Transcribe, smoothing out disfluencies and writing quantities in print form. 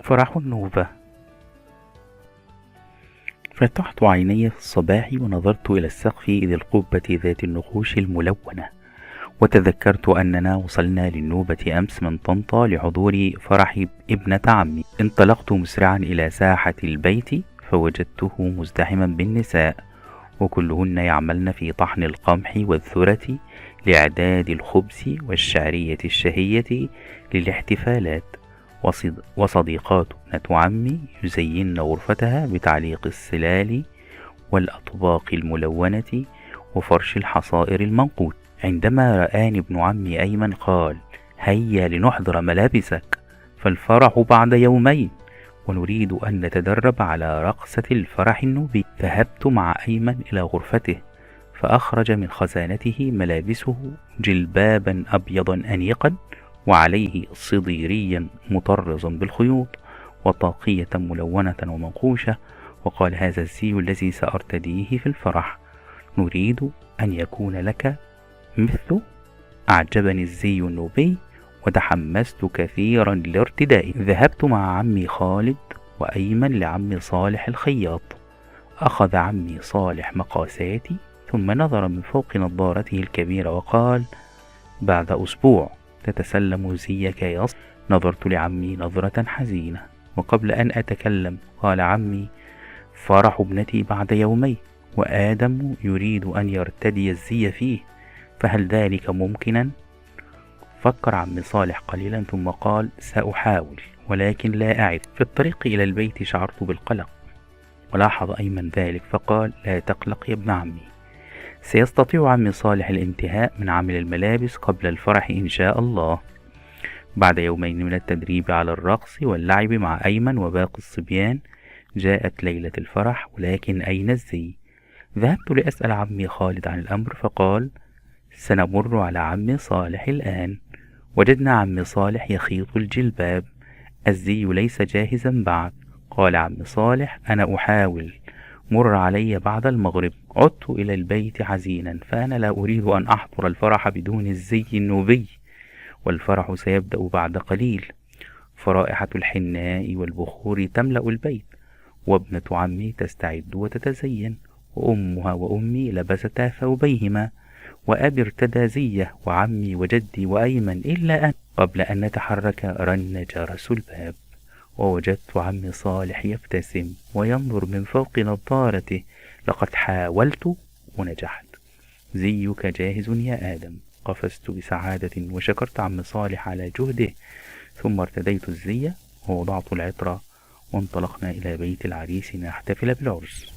فرح النوبة. فتحت عيني في الصباح ونظرت إلى السقف إذ القبة ذات النقوش الملونة، وتذكرت أننا وصلنا للنوبة أمس من طنطا لحضور فرح ابنة عمي. انطلقت مسرعا إلى ساحة البيت فوجدته مزدحما بالنساء، وكلهن يعملن في طحن القمح والذرة لإعداد الخبز والشعرية الشهية للاحتفالات. وصديقات ابنة عمي يزين غرفتها بتعليق السلال والأطباق الملونة وفرش الحصائر المنقوش. عندما رآني ابن عمي أيمن قال: هيا لنحضر ملابسك، فالفرح بعد يومين ونريد أن نتدرب على رقصة الفرح النوبي. ذهبت مع أيمن إلى غرفته فأخرج من خزانته ملابسه: جلبابا أبيضا أنيقا وعليه صديريا مطرزا بالخيوط، وطاقية ملونة ومنقوشة، وقال: هذا الزي الذي سأرتديه في الفرح، نريد أن يكون لك مثله. أعجبني الزي النوبي وتحمست كثيرا لارتدائه. ذهبت مع عمي خالد وأيمن لعمي صالح الخياط. أخذ عمي صالح مقاساتي ثم نظر من فوق نظارته الكبيرة وقال: بعد أسبوع تتسلم زيك يا صالح. نظرت لعمي نظرة حزينة، وقبل أن أتكلم قال عمي: فرح ابنتي بعد يومين، وآدم يريد أن يرتدي الزي فيه، فهل ذلك ممكنا؟ فكر عمي صالح قليلا ثم قال: سأحاول ولكن لا أعد. في الطريق إلى البيت شعرت بالقلق، ولاحظ أيمن ذلك فقال: لا تقلق يا ابن عمي، سيستطيع عمي صالح الانتهاء من عمل الملابس قبل الفرح إن شاء الله. بعد يومين من التدريب على الرقص واللعب مع أيمن وباقي الصبيان جاءت ليلة الفرح، ولكن أين الزي؟ ذهبت لأسأل عمي خالد عن الأمر فقال: سنمر على عمي صالح الآن. وجدنا عمي صالح يخيط الجلباب. الزي ليس جاهزا بعد. قال عمي صالح: أنا أحاول، مر علي بعد المغرب. عدت إلى البيت حزينا، فأنا لا أريد أن أحضر الفرح بدون الزي النوبي، والفرح سيبدأ بعد قليل. فرائحة الحناء والبخور تملأ البيت، وابنة عمي تستعد وتتزين، وأمها وأمي لبستا ثوبيهما، وأبي ارتدى زيه، وعمي وجدي وأيمن إلا أنا. قبل أن نتحرك رن جرس الباب، ووجدت عمي صالح يبتسم وينظر من فوق نظارته: لقد حاولت ونجحت، زيك جاهز يا آدم. قفزت بسعادة وشكرت عمي صالح على جهده، ثم ارتديت الزي ووضعت العطر، وانطلقنا إلى بيت العريس لنحتفل بالعرس.